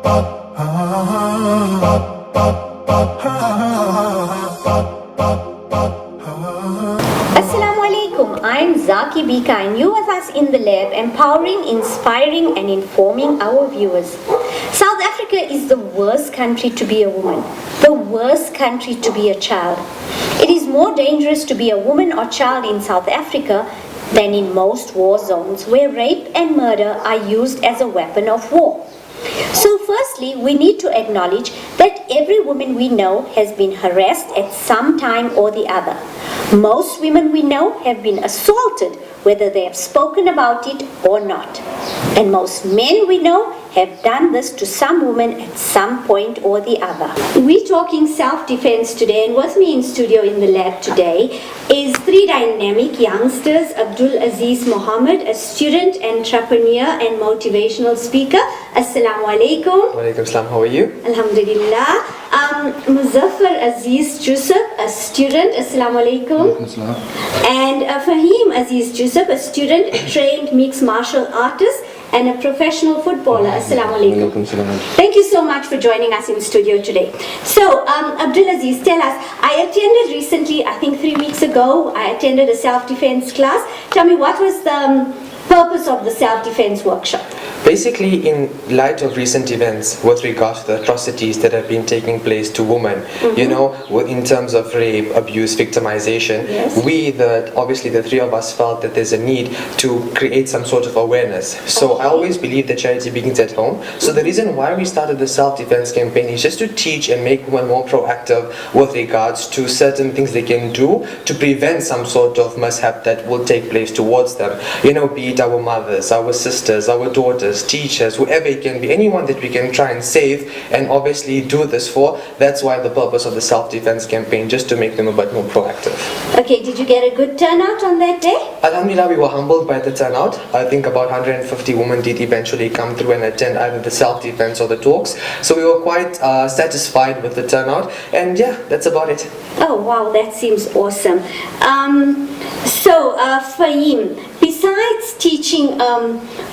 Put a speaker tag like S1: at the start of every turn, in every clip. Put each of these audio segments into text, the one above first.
S1: Assalamu alaikum. I'm Zaki Bika and you with us in the lab, empowering, inspiring and informing our viewers. South Africa is the worst country to be a woman, the worst country to be a child. It is more dangerous to be a woman or child in South Africa than in most war zones where rape and murder are used as a weapon of war. So firstly, we need to acknowledge that every woman we know has been harassed at some time or the other. Most women we know have been assaulted, whether they have spoken about it or not. And most men we know have done this to some woman at some point or the other. We're talking self-defense today, and with me in studio in the lab today is three dynamic youngsters: Abdul Aziz Mohammed, a student, entrepreneur and motivational speaker. Assalamu alaikum.
S2: Wa alaikum salam. How are you?
S1: Alhamdulillah. Muzaffar Aziz Jusuf, a student. Assalamu alaikum. And Fahim Aziz Jusuf, a student, a trained mixed martial artist and a professional footballer. Assalamu alaikum. Thank you so much for joining us in studio today. So, Abdul Aziz, tell us, I attended recently, I think 3 weeks ago, I attended a self-defense class. Tell me, what was the purpose of the self-defense workshop?
S2: Basically, in light of recent events with regard to the atrocities that have been taking place to women, you know, in terms of rape, abuse, victimization, obviously the three of us felt that there's a need to create some sort of awareness. So I always believe that charity begins at home. So the reason why we started the self-defense campaign is just to teach and make women more proactive with regards to certain things they can do to prevent some sort of mishap that will take place towards them. You know, be it our mothers, our sisters, our daughters, teachers, whoever it can be, anyone that we can try and save and obviously do this for. That's why the purpose of the self-defense campaign, just to make them a bit more proactive.
S1: Okay, did you get a good turnout on that day?
S2: Alhamdulillah, we were humbled by the turnout. I think about 150 women did eventually come through and attend either the self-defense or the talks. So we were quite satisfied with the turnout, and yeah, that's about it.
S1: Oh wow, that seems awesome. Fahim, besides teaching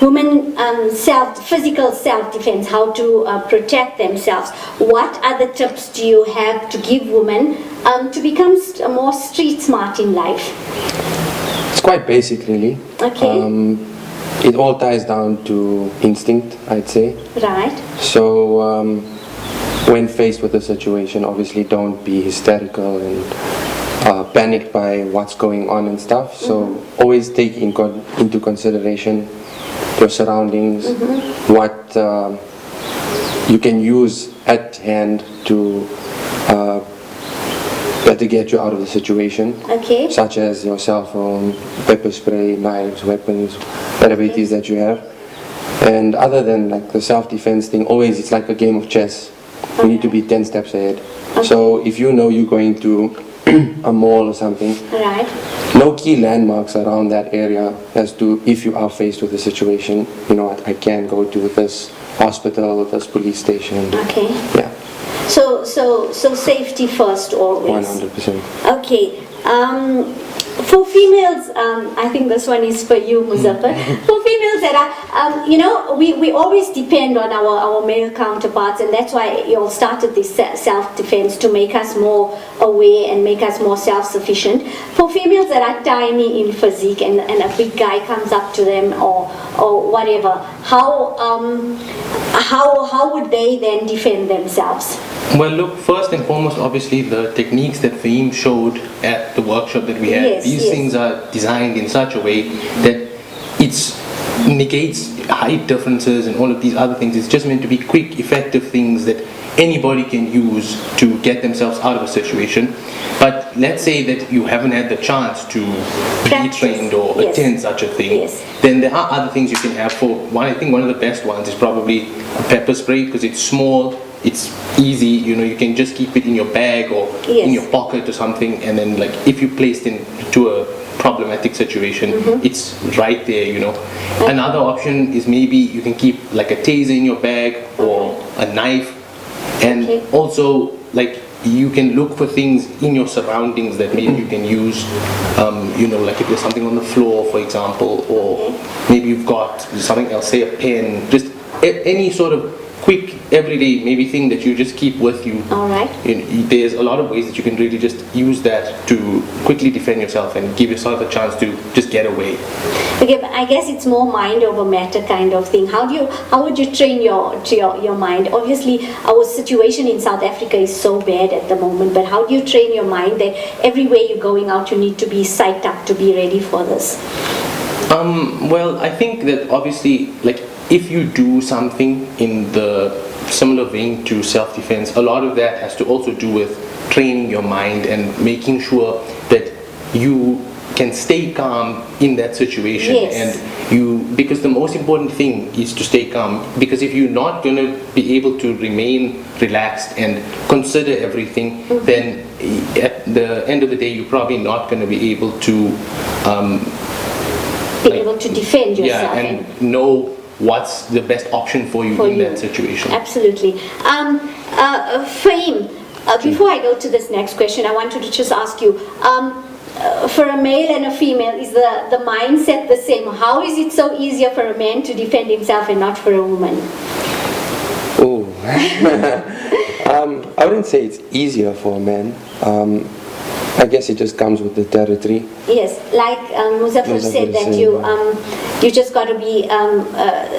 S1: women physical self-defense, how to protect themselves, what other tips do you have to give women to become more street smart in life?
S3: It's quite basic, really.
S1: Okay.
S3: It all ties down to instinct, I'd say.
S1: Right.
S3: So when faced with a situation, obviously don't be hysterical and panicked by what's going on and stuff. So always take into consideration your surroundings, what you can use at hand to better get you out of the situation.
S1: Okay.
S3: Such as your cell phone, pepper spray, knives, weapons, whatever it is that you have. And other than like the self-defense thing, always it's like a game of chess. You need to be 10 steps ahead. So if you know you're going to a mall or something,
S1: right,
S3: no key landmarks around that area as to if you are faced with a situation, you know what, I can go to this hospital or this police station.
S1: Okay.
S3: Yeah.
S1: So safety first always.
S3: 100%.
S1: Okay. For females, I think this one is for you, Muzaffar. For females that are, we always depend on our male counterparts, and that's why you all started this self-defense, to make us more aware and make us more self-sufficient. For females that are tiny in physique and a big guy comes up to them or whatever, how would they then defend themselves?
S4: Well, look, first and foremost, obviously, the techniques that Fahim showed at the workshop that we had, these things are designed in such a way that it negates height differences and all of these other things. It's just meant to be quick, effective things that anybody can use to get themselves out of a situation. But let's say that you haven't had the chance to be trained or attend such a thing, then there are other things you can have. For one, I think one of the best ones is probably a pepper spray, because it's small, it's easy, you can just keep it in your bag or in your pocket or something, and then like if you placed into a problematic situation, it's right there, Another option is maybe you can keep like a taser in your bag or a knife, and also like you can look for things in your surroundings that maybe you can use, like if there's something on the floor, for example, or maybe you've got something else, say a pen, just any sort of quick everyday maybe thing that you just keep with you.
S1: All right.
S4: There's a lot of ways that you can really just use that to quickly defend yourself and give yourself a chance to just get away.
S1: Okay, but I guess it's more mind over matter kind of thing. How would you train your mind? Obviously, our situation in South Africa is so bad at the moment, but how do you train your mind that everywhere you're going out, you need to be psyched up to be ready for this?
S4: Well, I think that obviously, like, if you do something in the similar vein to self-defense, a lot of that has to also do with training your mind and making sure that you can stay calm in that situation.
S1: Yes.
S4: And because the most important thing is to stay calm, because if you're not going to be able to remain relaxed and consider everything, then at the end of the day you're probably not going to be able to
S1: able to defend yourself.
S4: Yeah, and know what's the best option for you in that situation.
S1: Absolutely. Fahim, before I go to this next question, I wanted to just ask you, for a male and a female, is the mindset the same? How is it so easier for a man to defend himself and not for a woman?
S3: Oh, I wouldn't say it's easier for a man. I guess it just comes with the territory.
S1: Yes, like Muzaffar said that you just got to be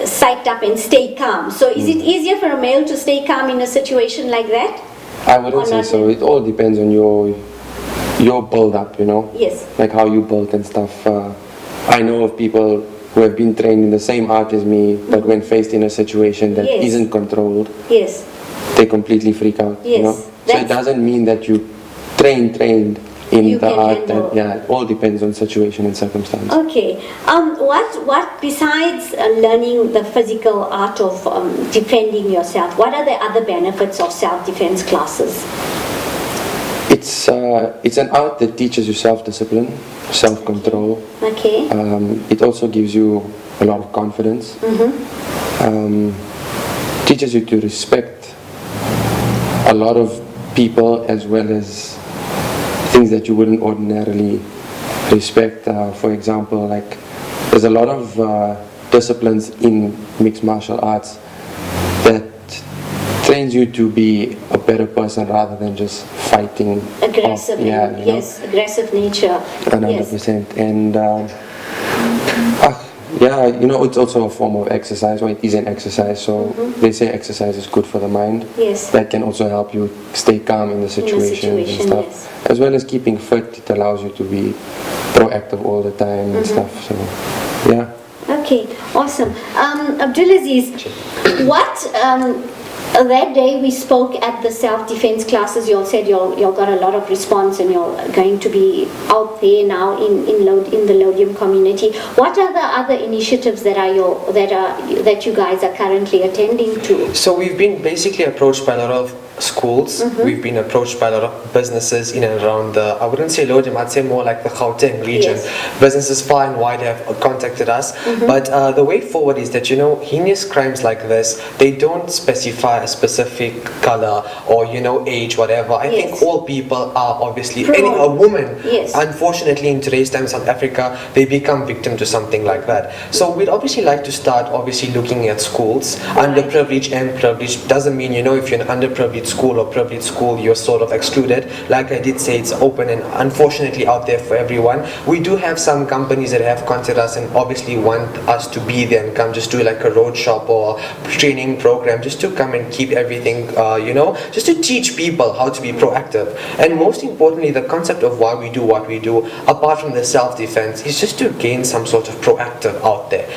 S1: psyched up and stay calm. So is it easier for a male to stay calm in a situation like that?
S3: I wouldn't say so. It all depends on your build up, you know?
S1: Yes.
S3: Like how you build and stuff. I know of people who have been trained in the same art as me, but when faced in a situation that isn't controlled, they completely freak out, you know? So it doesn't mean that you trained in the art. It all depends on situation and circumstance.
S1: Okay. What besides learning the physical art of defending yourself, what are the other benefits of self-defense classes?
S3: It's an art that teaches you self-discipline, self-control.
S1: Okay.
S3: It also gives you a lot of confidence. Teaches you to respect a lot of people as well as things that you wouldn't ordinarily respect. For example, like there's a lot of disciplines in mixed martial arts that trains you to be a better person rather than just fighting.
S1: Aggressive. Aggressive nature.
S3: 100%. And it's also a form of exercise, or it is an exercise. So they say exercise is good for the mind.
S1: Yes.
S3: That can also help you stay calm in the situation and stuff.
S1: Yes.
S3: As well as keeping fit, it allows you to be proactive all the time and stuff. So, yeah.
S1: Okay, awesome. Abdulaziz, what that day we spoke at the self-defense classes, you all said you all got a lot of response and you're going to be out there now in the Laudium community. What are the other initiatives that you guys are currently attending to?
S2: So we've been basically approached by a lot of schools. We've been approached by a lot of businesses in and around I wouldn't say Laudium, I'd say more like the Gauteng region.
S1: Yes.
S2: Businesses far and wide have contacted us. But the way forward is that, heinous crimes like this, they don't specify a specific color or, age, whatever. I think all people are obviously, a woman, unfortunately in today's time in South Africa, they become victim to something like that. So we'd obviously like to start looking at schools. Underprivileged and privileged doesn't mean, if you're an underprivileged school or privileged school, you're sort of excluded. Like I did say, it's open and unfortunately out there for everyone. We do have some companies that have contacted us and obviously want us to be there and come just do like a road shop or training program just to come and keep everything, just to teach people how to be proactive. And most importantly, the concept of why we do what we do, apart from the self-defense, is just to gain some sort of proactive out there.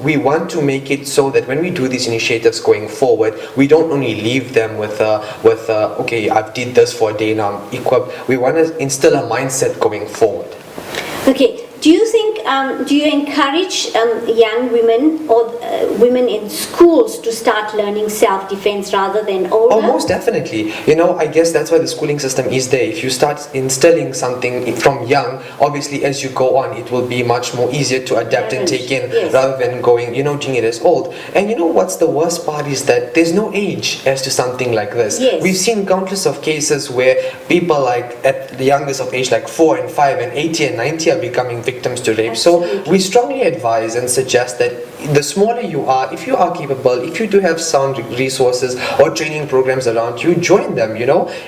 S2: We want to make it so that when we do these initiatives going forward, we don't only leave them with okay, I've did this for a day now, I'm equipped. We want to instill a mindset going forward.
S1: Okay. Do you think, do you encourage young women or women in schools to start learning self-defense rather than older?
S2: Oh, most definitely. I guess that's why the schooling system is there. If you start instilling something from young, obviously as you go on, it will be much more easier to adapt and take in rather than going, doing it as old. And what's the worst part is that there's no age as to something like this.
S1: Yes.
S2: We've seen countless of cases where people like at the youngest of age, like 4 and 5 and 80 and 90 are becoming victims victims to rape. So we strongly advise and suggest that the smaller you are, if you are capable, if you do have sound resources or training programs around you, join them,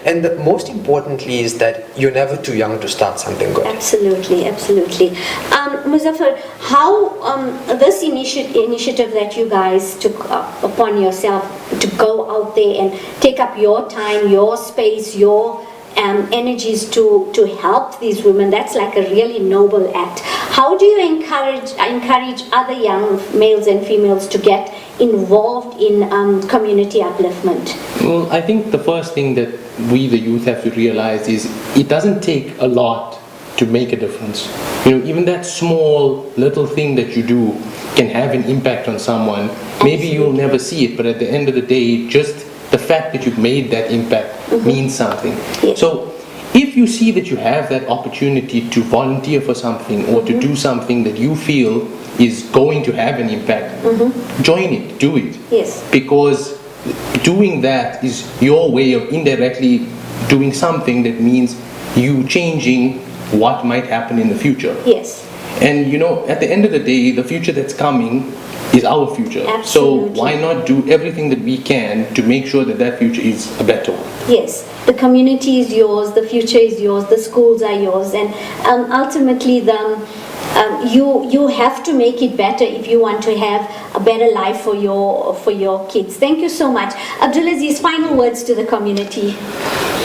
S2: and most importantly is that you're never too young to start something good.
S1: Absolutely. Muzaffar, how this initiative that you guys took upon yourself to go out there and take up your time, your space, your energies to help these women, that's like a really noble act. How do you encourage other young males and females to get involved in community upliftment?
S4: Well, I think the first thing that we, the youth, have to realize is it doesn't take a lot to make a difference. Even that small little thing that you do can have an impact on someone. Maybe you'll never see it, but at the end of the day, just the fact that you've made that impact means something.
S1: Yes.
S4: So if you see that you have that opportunity to volunteer for something or to do something that you feel is going to have an impact, join it, do it.
S1: Yes.
S4: Because doing that is your way of indirectly doing something that means you changing what might happen in the future.
S1: Yes.
S4: And at the end of the day, the future that's coming is our future.
S1: Absolutely.
S4: So why not do everything that we can to make sure that that future is a better one?
S1: Yes, the community is yours, the future is yours, the schools are yours, and ultimately you have to make it better if you want to have a better life for your kids. Thank you so much. Abdulaziz, final words to the community.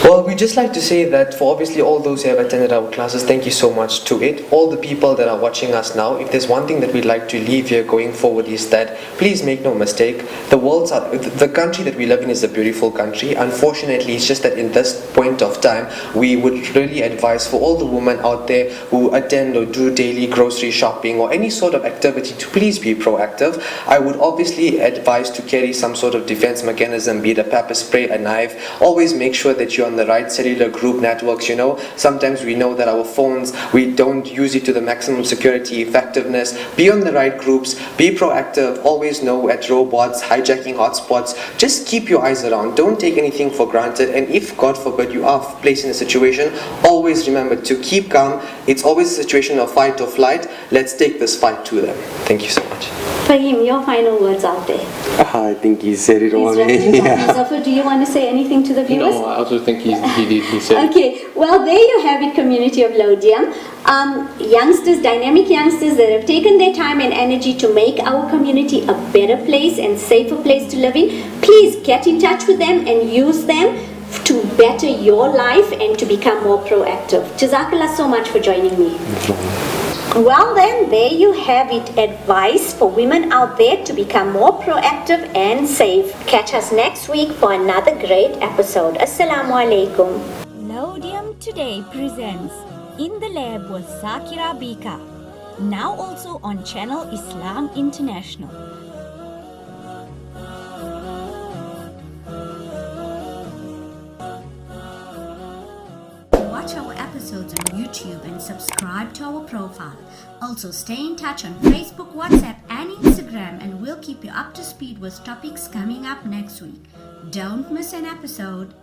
S2: Well, we just like to say that for obviously all those who have attended our classes, thank you so much to it. All the people that are watching us now, if there's one thing that we'd like to leave here going forward is that please make no mistake, the country that we live in is a beautiful country. Unfortunately, it's just that in this point of time, we would really advise for all the women out there who attend or do daily grocery shopping or any sort of activity to please be proactive. I would obviously advise to carry some sort of defense mechanism, be it a pepper spray, a knife. Always make sure that you're on the right cellular group networks. Sometimes we know that our phones, we don't use it to the maximum security effectiveness. Be on the right groups, be proactive, always know at robots, hijacking hotspots, just keep your eyes around, don't take anything for granted, and if God forbid you are placed in a situation, always remember to keep calm. It's always a situation of fight or flight. Let's take this fight to them. Thank you so much.
S1: Fahim, your final words out there.
S3: I think he said it all.
S1: Muzaffar, do you want to say anything to the viewers?
S4: No, I also think he said
S1: Okay, well there you have it, community of Laudium. Youngsters, dynamic youngsters that have taken their time and energy to make our community a better place and safer place to live in. Please get in touch with them and use them to better your life and to become more proactive. Jazakallah so much for joining me. Well then, there you have it, advice for women out there to become more proactive and safe. Catch us next week for another great episode. Assalamu alaikum.
S5: Laudium Today presents In the Lab with Zakira Bika, now also on Channel Islam International. Watch our episodes on YouTube and subscribe to our profile. Also stay in touch on Facebook, WhatsApp and Instagram, and we'll keep you up to speed with topics coming up next week. Don't miss an episode.